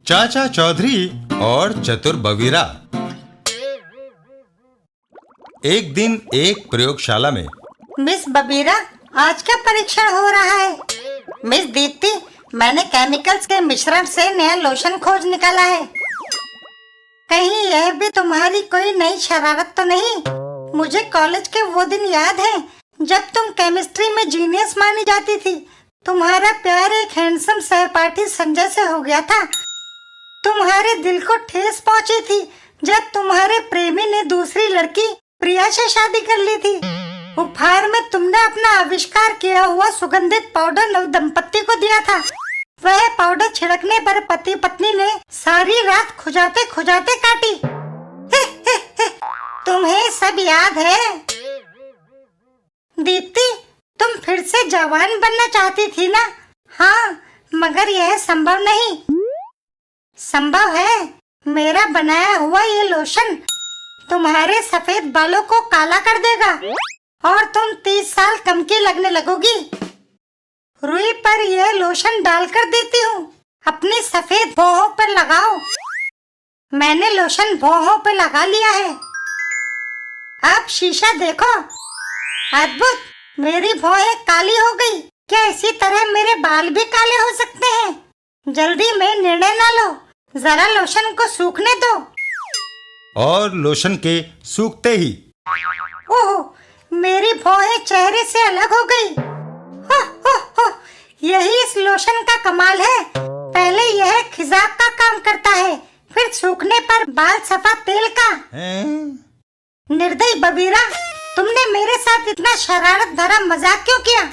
चाचा चौधरी और चतुर बवीरा। एक दिन एक प्रयोगशाला में। मिस बबीरा, आज क्या परीक्षण हो रहा है? मिस दीप्ति, मैंने केमिकल्स के मिश्रण से नया लोशन खोज निकाला है। कहीं यह भी तुम्हारी कोई नई शरारत तो नहीं? मुझे कॉलेज के वो दिन याद है जब तुम केमिस्ट्री में जीनियस मानी जाती थी। तुम्हारा प्यार एक हैंडसम सहपाठी संजय से हो गया था। तुम्हारे दिल को ठेस पहुंची थी जब तुम्हारे प्रेमी ने दूसरी लड़की प्रिया से शादी कर ली थी। उपहार में तुमने अपना आविष्कार किया हुआ सुगंधित पाउडर नव दंपत्ति को दिया था। वह पाउडर छिड़कने पर पति पत्नी ने सारी रात खुजाते खुजाते काटी। तुम्हें सब याद है? दीप्ति, तुम फिर से जवान बनना चाहती थी ना? हाँ, मगर यह संभव नहीं। संभव है। मेरा बनाया हुआ ये लोशन तुम्हारे सफेद बालों को काला कर देगा और तुम 30 साल कम की लगने लगोगी। रुई पर यह लोशन डालकर देती हूँ, अपनी सफेद भौहों पर लगाओ। मैंने लोशन भौहों पर लगा लिया है। अब शीशा देखो। अद्भुत, मेरी भौहें काली हो गई। क्या इसी तरह मेरे बाल भी काले हो सकते हैं? जल्दी में निर्णय ना लो, जरा लोशन को सूखने दो। और लोशन के सूखते ही ओह, मेरी भौहें चेहरे से अलग हो गई। हो, हो, यही इस लोशन का कमाल है। पहले यह खिजाब का काम करता है, फिर सूखने पर बाल सफा तेल का। निर्दयी बबीरा, तुमने मेरे साथ इतना शरारत भरा मजाक क्यों किया?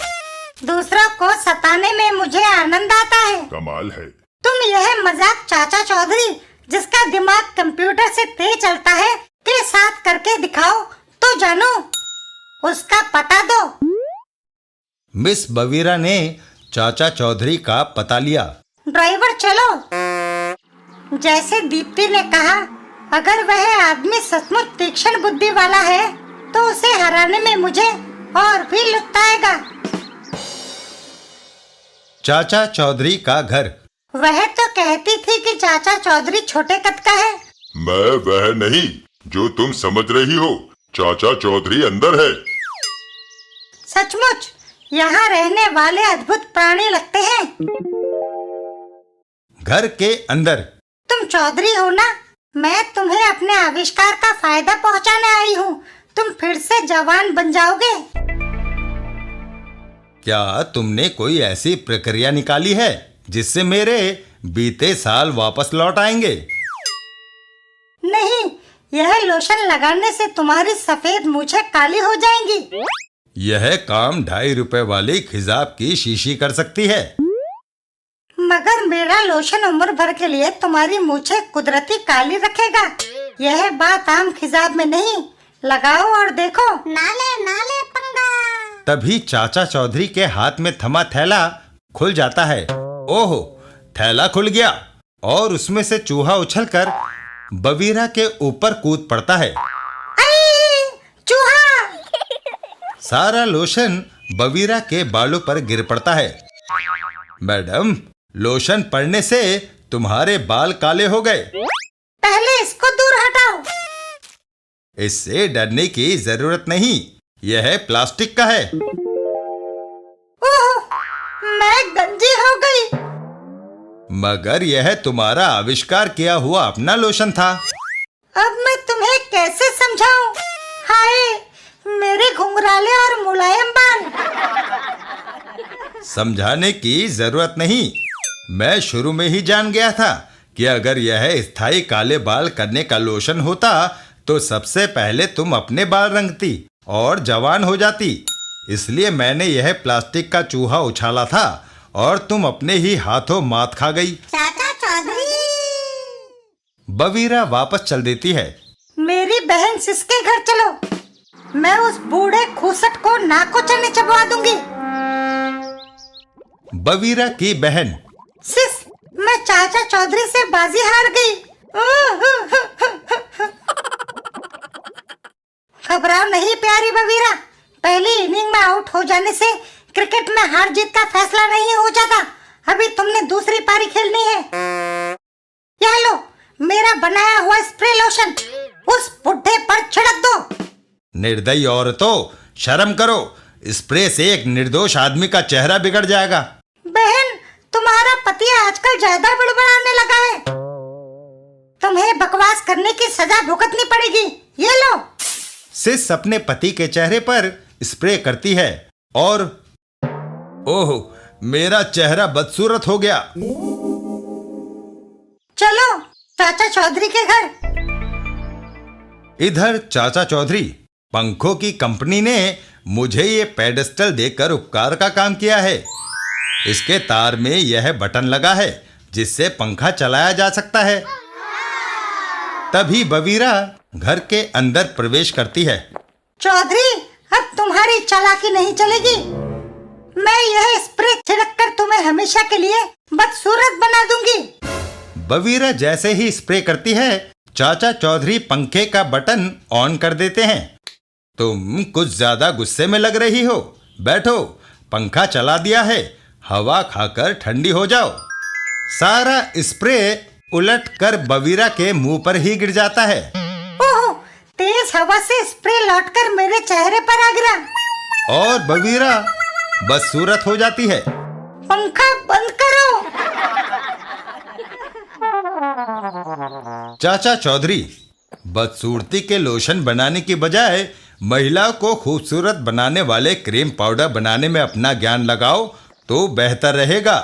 दूसरों को सताने में मुझे आनंद आता है। कमाल है। तुम यह मजाक चाचा चौधरी, जिसका दिमाग कंप्यूटर से तेज चलता है, के साथ करके दिखाओ तो जानो। उसका पता दो। मिस बवीरा ने चाचा चौधरी का पता लिया। ड्राइवर चलो। जैसे दीप्ति ने कहा, अगर वह आदमी सचमुच तीक्ष्ण बुद्धि वाला है तो उसे हराने में मुझे और भी लुत्फ आएगा। चाचा चौधरी का घर। वह तो कहती थी कि चाचा चौधरी छोटे कद का है। मैं वह नहीं जो तुम समझ रही हो। चाचा चौधरी अंदर है। सचमुच यहाँ रहने वाले अद्भुत प्राणी लगते हैं। घर के अंदर। तुम चौधरी हो ना? मैं तुम्हें अपने आविष्कार का फायदा पहुँचाने आई हूँ। तुम फिर से जवान बन जाओगे। क्या तुमने कोई ऐसी प्रक्रिया निकाली है जिससे मेरे बीते साल वापस लौट आएंगे? नहीं, यह लोशन लगाने से तुम्हारी सफेद मूछें काली हो जाएंगी। यह काम 2.5 रुपए वाली खिजाब की शीशी कर सकती है। मगर मेरा लोशन उम्र भर के लिए तुम्हारी मूछें कुदरती काली रखेगा। यह बात आम खिजाब में नहीं। लगाओ और देखो। नाले पंगा। तभी चाचा चौधरी के हाथ में थमा थैला खुल जाता है। ओहो, थैला खुल गया और उसमें से चूहा उछलकर बवीरा के ऊपर कूद पड़ता है। अरे, चूहा! सारा लोशन बवीरा के बालों पर गिर पड़ता है। मैडम, लोशन पड़ने से तुम्हारे बाल काले हो गए। पहले इसको दूर हटाओ। इससे डरने की जरूरत नहीं, यह प्लास्टिक का है। ओह, मैं गंजी हो गई। मगर यह तुम्हारा आविष्कार किया हुआ अपना लोशन था। अब मैं तुम्हें कैसे समझाऊं? हाय, मेरे घुंघराले और मुलायम बाल। समझाने की जरूरत नहीं, मैं शुरू में ही जान गया था कि अगर यह स्थायी काले बाल करने का लोशन होता तो सबसे पहले तुम अपने बाल रंगती और जवान हो जाती। इसलिए मैंने यह प्लास्टिक का चूहा उछाला था और तुम अपने ही हाथों मात खा गई। चाचा चौधरी। बवीरा वापस चल देती है। मेरी बहन सिस के घर चलो। मैं उस बूढ़े खूसट को नाक को चने चबवा दूंगी। बवीरा की बहन। सिस, मैं चाचा चौधरी से बाजी हार गई। घबराओ नहीं प्यारी बवीरा। पहली इनिंग में आउट हो जाने से क्रिकेट में हार जीत का फैसला नहीं हो जाता। अभी तुमने दूसरी पारी खेलनी है। बनाया हुआ स्प्रे लोशन उस बुढ़े पर छिड़क दो। निर्दयी औरतों, शर्म करो। स्प्रे से एक निर्दोष आदमी का चेहरा बिगड़ जाएगा। बहन, तुम्हारा पति आजकल ज्यादा बड़बड़ाने लगा है। तुम्हें बकवास करने की सजा भुगतनी पड़ेगी। ये लो। सिस अपने पति के चेहरे पर स्प्रे करती है और ओह, मेरा चेहरा बदसूरत हो गया। चलो चाचा चौधरी के घर। इधर चाचा चौधरी, पंखों की कंपनी ने मुझे ये पेडेस्टल देकर उपकार का काम किया है। इसके तार में यह बटन लगा है जिससे पंखा चलाया जा सकता है। तभी बबीरा घर के अंदर प्रवेश करती है। चौधरी, अब तुम्हारी चालाकी नहीं चलेगी। मैं यह स्प्रे छिड़क कर तुम्हें हमेशा के लिए बदसूरत बना दूंगी। बबीरा जैसे ही स्प्रे करती है, चाचा चौधरी पंखे का बटन ऑन कर देते हैं। तुम कुछ ज्यादा गुस्से में लग रही हो। बैठो, पंखा चला दिया है, हवा खाकर ठंडी हो जाओ। सारा स्प्रे उलट कर बबीरा के मुंह पर ही गिर जाता है। ओह, तेज हवा से स्प्रे लौटकर मेरे चेहरे पर आ गिरा और बबीरा बदसूरत हो जाती है। पंखा बंद करो। चाचा चौधरी, बदसूरती के लोशन बनाने की बजाय महिलाओं को खूबसूरत बनाने वाले क्रीम पाउडर बनाने में अपना ज्ञान लगाओ तो बेहतर रहेगा।